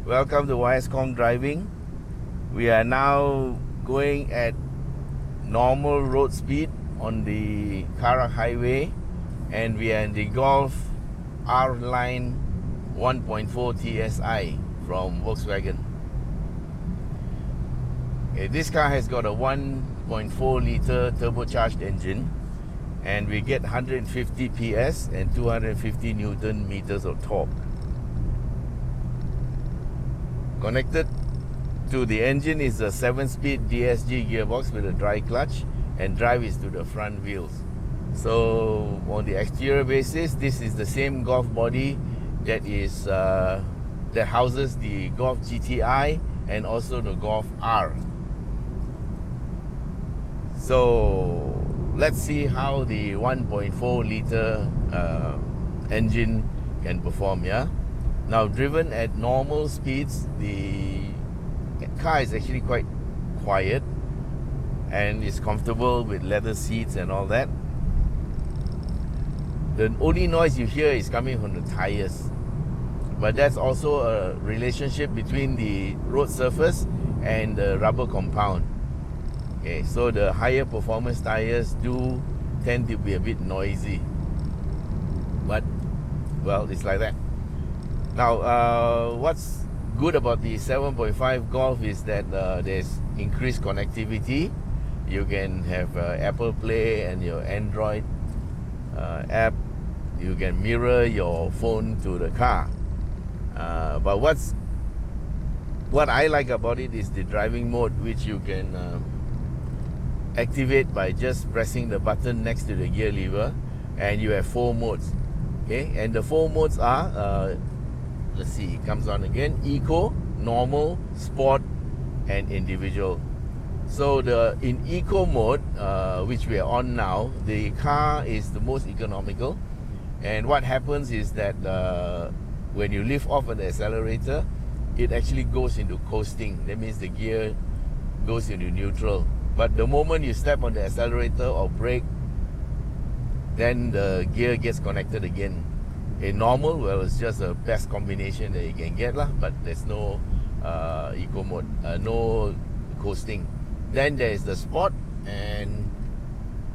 Welcome to Khong driving. We are now going at normal road speed on the Karak Highway, and we are in the Golf R Line 1.4 TSI from Volkswagen. Okay, this car has got a 1.4 liter turbocharged engine, and we get 150 PS and 250 Newton meters of torque. Connected to the engine is a 7-speed DSG gearbox with a dry clutch, and drive is to the front wheels. So on the exterior basis, this is the same Golf body that is that houses the Golf GTI and also the Golf R. So let's see how the 1.4 liter engine can perform. Now, driven at normal speeds, the car is actually quite quiet and is comfortable with leather seats and all that. The only noise you hear is coming from the tires, but that's also a relationship between the road surface and the rubber compound. Okay, so the higher performance tires do tend to be a bit noisy, but well, it's like that. Now, what's good about the 7.5 Golf is that there's increased connectivity. You can have Apple Play and your Android app. You can mirror your phone to the car. But what I like about it is the driving mode, which you can activate by just pressing the button next to the gear lever, and you have 4 modes. Okay, and the 4 modes are let's see, it comes on again: Eco, Normal, Sport, and Individual. So in Eco mode, which we are on now, the car is the most economical. And what happens is that when you lift off the accelerator, it actually goes into coasting. That means the gear goes into neutral. But the moment you step on the accelerator or brake, then the gear gets connected again. In normal, well, it's just the best combination that you can get lah, but there's no eco mode, no coasting. Then there's the sport, and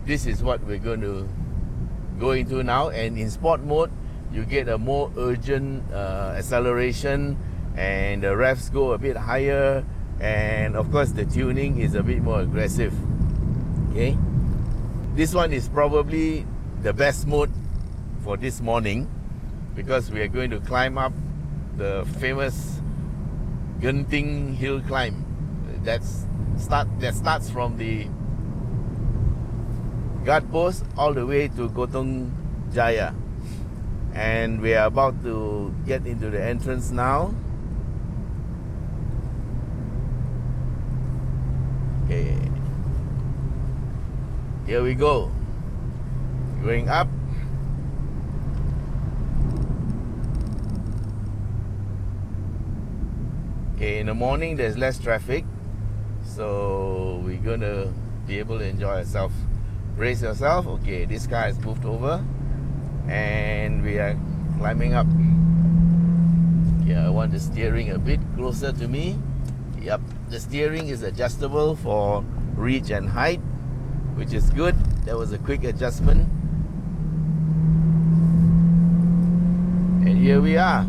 this is what we're going to go into now. And in sport mode, you get a more urgent acceleration, and the revs go a bit higher, and of course the tuning is a bit more aggressive. Okay, this one is probably the best mode for this morning, because we are going to climb up the famous Genting hill climb. That starts from the guard post all the way to Gotong Jaya, and we are about to get into the entrance now. Okay, here we go, going up. Okay, in the morning there's less traffic, so we're gonna be able to enjoy ourselves. Brace yourself. Okay, this car has moved over and we are climbing up. Yeah, I want the steering a bit closer to me. Yep, the steering is adjustable for reach and height, which is good. That was a quick adjustment. And here we are.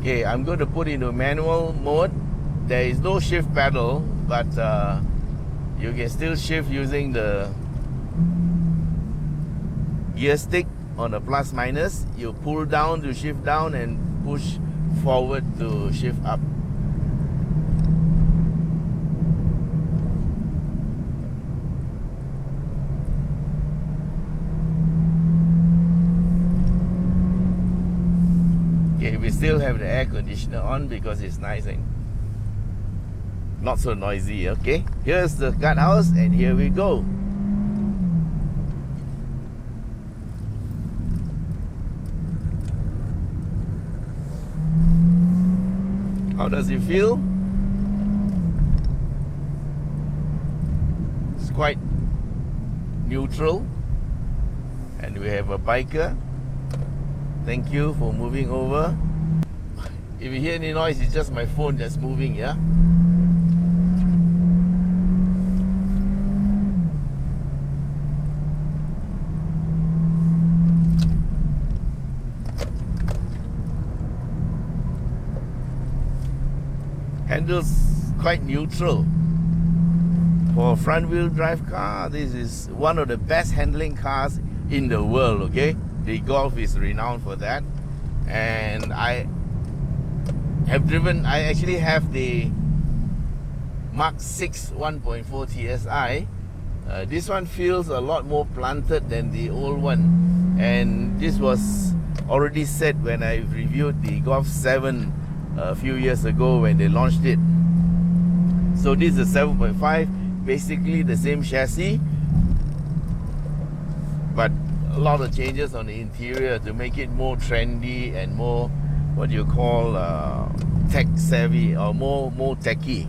Okay, I'm going to put into manual mode. There is no shift pedal, but you can still shift using the gear stick on the plus minus. You pull down to shift down and push forward to shift up. Okay, we still have the air conditioner on because it's nice and not so noisy. Okay, here's the guardhouse, and here we go. How does it feel? It's quite neutral, and we have a biker. Thank you for moving over. If you hear any noise, it's just my phone that's moving, yeah? Handles quite neutral. For a front-wheel drive car, this is one of the best handling cars in the world, okay? The Golf is renowned for that. And I actually have the Mark 6 1.4 TSI. This one feels a lot more planted than the old one. And this was already said when I reviewed the Golf 7 a few years ago when they launched it. So this is a 7.5, basically the same chassis, but a lot of changes on the interior to make it more trendy and more, what you call, tech savvy, or more techy,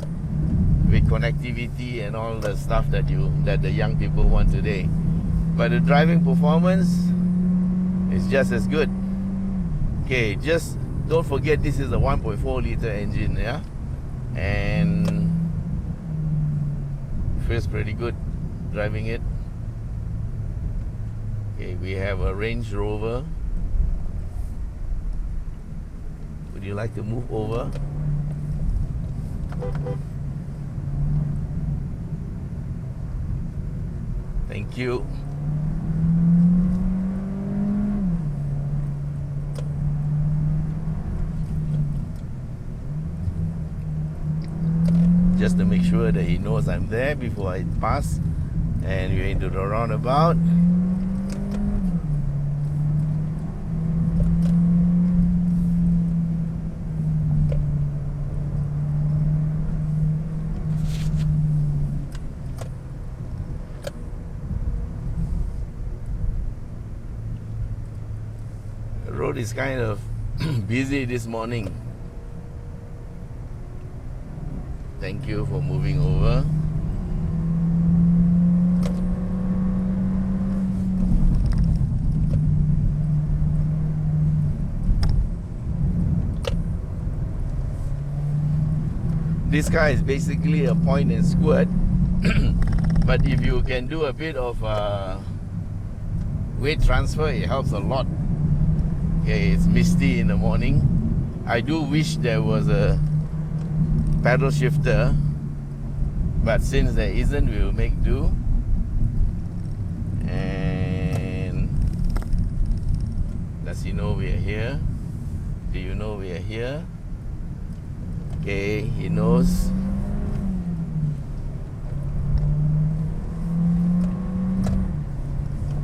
with connectivity and all the stuff that the young people want today. But the driving performance is just as good. Okay, just don't forget this is a 1.4 liter engine, yeah, and feels pretty good driving it. Okay, we have a Range Rover. Would you like to move over? Thank you. Just to make sure that he knows I'm there before I pass. And we're into the roundabout. The road is kind of busy this morning. Thank you for moving over. This car is basically a point and squirt. But if you can do a bit of weight transfer, it helps a lot. Okay, it's misty in the morning. I do wish there was a paddle shifter, but since there isn't, we will make do. And does he know we are here? Do you know we are here? Okay, he knows.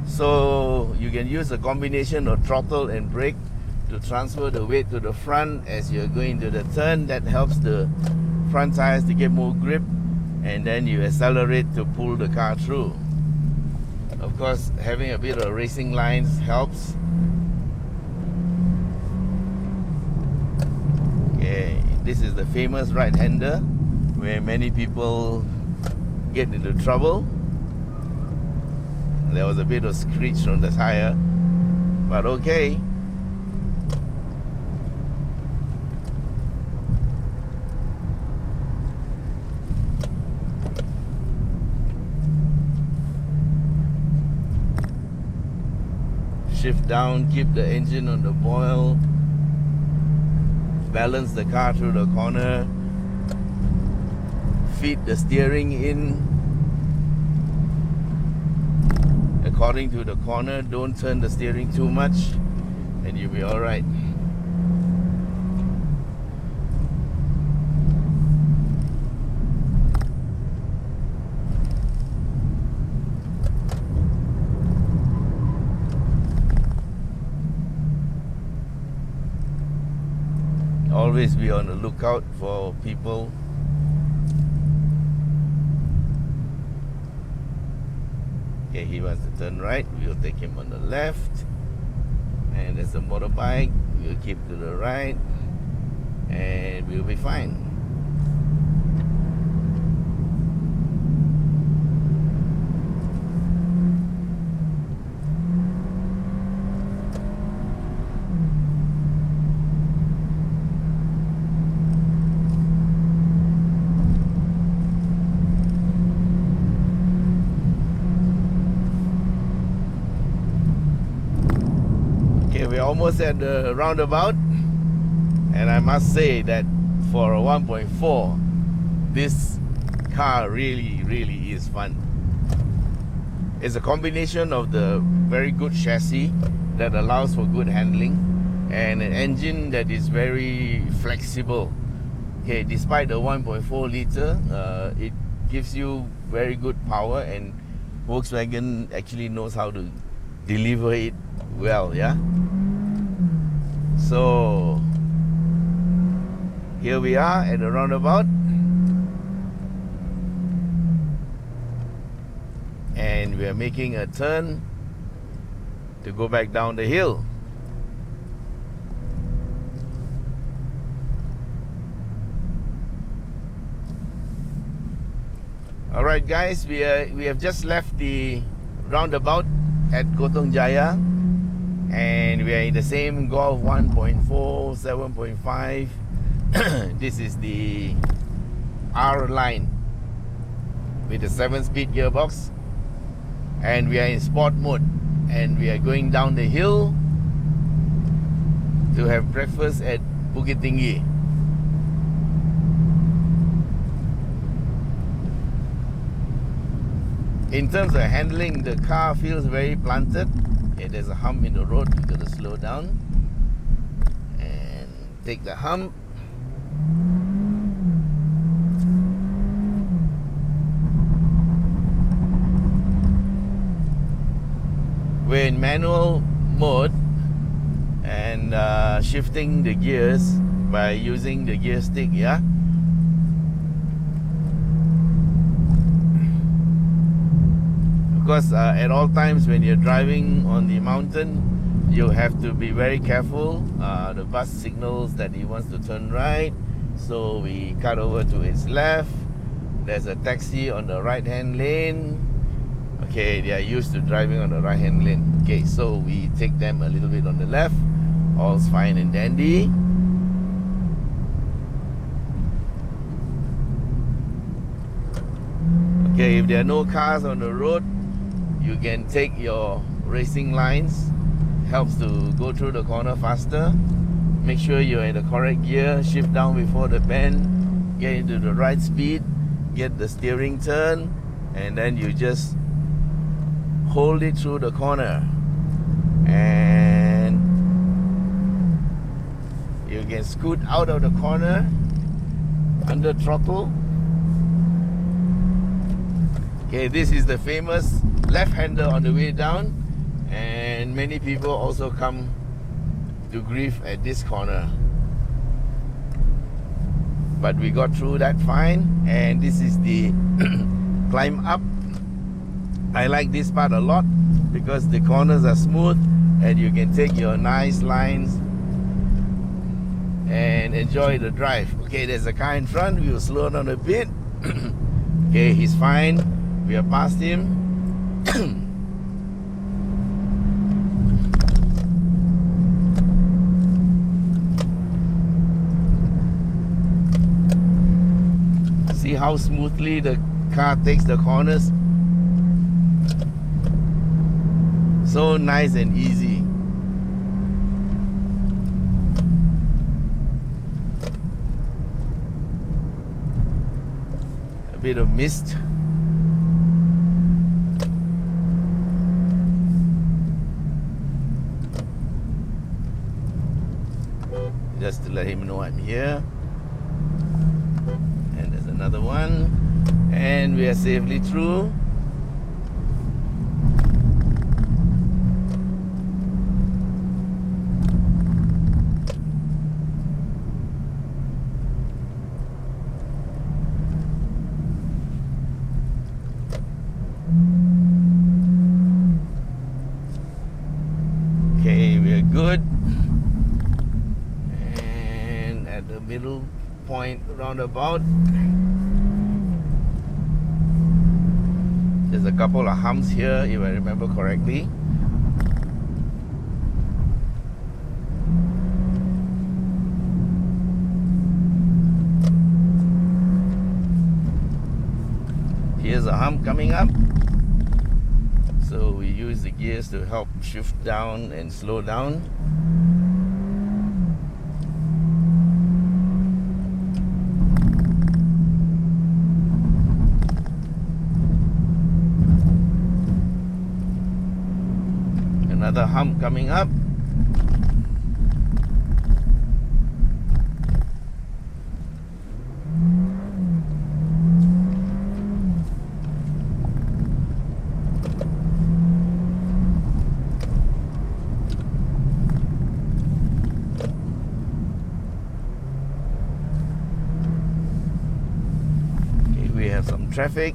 So you can use a combination of throttle and brake to transfer the weight to the front as you're going to the turn. That helps the front tires to get more grip, and then you accelerate to pull the car through. Of course, having a bit of racing lines helps. Okay, this is the famous right-hander where many people get into trouble. There was a bit of screech on the tire, but okay. Shift down, keep the engine on the boil, balance the car through the corner, feed the steering in according to the corner. Don't turn the steering too much and you'll be alright. Always be on the lookout for people. Okay, he wants to turn right. We'll take him on the left. And there's a motorbike. We'll keep to the right. And we'll be fine. almost at the roundabout, and I must say that for a 1.4, this car really is fun. It's a combination of the very good chassis that allows for good handling and an engine that is very flexible. Okay, despite the 1.4 liter, it gives you very good power, and Volkswagen actually knows how to deliver it well, yeah. So here we are at the roundabout, and we are making a turn to go back down the hill. Alright guys, we have just left the roundabout at Kotong Jaya, and we are in the same Golf 1.4, 7.5. This is the R line with the 7-speed gearbox, and we are in sport mode, and we are going down the hill to have breakfast at Bukit Tinggi. In terms of handling, the car feels very planted. Okay, there's a hump in the road, you gotta slow down and take the hump. We're in manual mode and shifting the gears by using the gear stick, yeah. Of course, at all times when you're driving on the mountain, you have to be very careful. The bus signals that he wants to turn right, so we cut over to its left. There's a taxi on the right hand lane. Okay, they are used to driving on the right hand lane. Okay, so we take them a little bit on the left. All's fine and dandy. Okay, if there are no cars on the road, you can take your racing lines. Helps to go through the corner faster. Make sure you're in the correct gear. Shift down before the bend. Get into the right speed. Get the steering turn. And then you just hold it through the corner. And you can scoot out of the corner under throttle. Okay, this is the famous left-hander on the way down, and many people also come to grief at this corner. But we got through that fine, and this is the climb up. I like this part a lot because the corners are smooth and you can take your nice lines and enjoy the drive. Okay, there's a car in front. We will slow down a bit. Okay, he's fine. We are past him. See how smoothly the car takes the corners. So nice and easy. A bit of mist. Just to let him know I'm here. And there's another one. And we are safely through. Okay, we are good. And at the middle point roundabout, there's a couple of humps here, if I remember correctly. Here's a hump coming up. So we use the gears to help shift down and slow down. Another hump coming up. We have some traffic.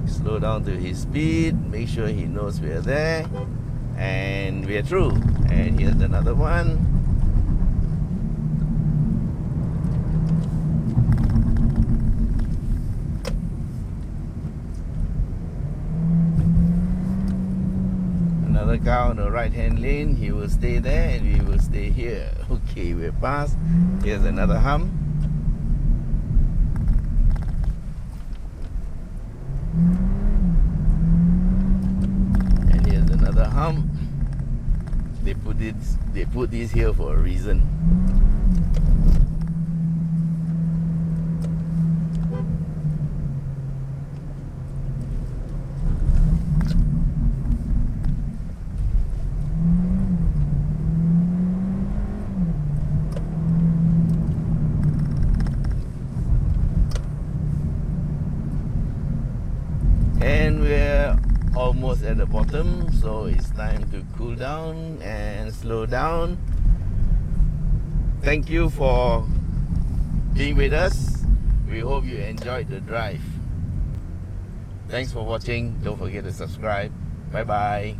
Slow down to his speed, make sure he knows we are there, and we are through. And here's another one. Another car on the right hand lane. He will stay there and we will stay here. Okay, we're past. Here's another hump. Another hump. They put this here for a reason. And we're almost at the bottom, so it's time to cool down and slow down. Thank you for being with us. We hope you enjoyed the drive. Thanks for watching. Don't forget to subscribe. Bye bye.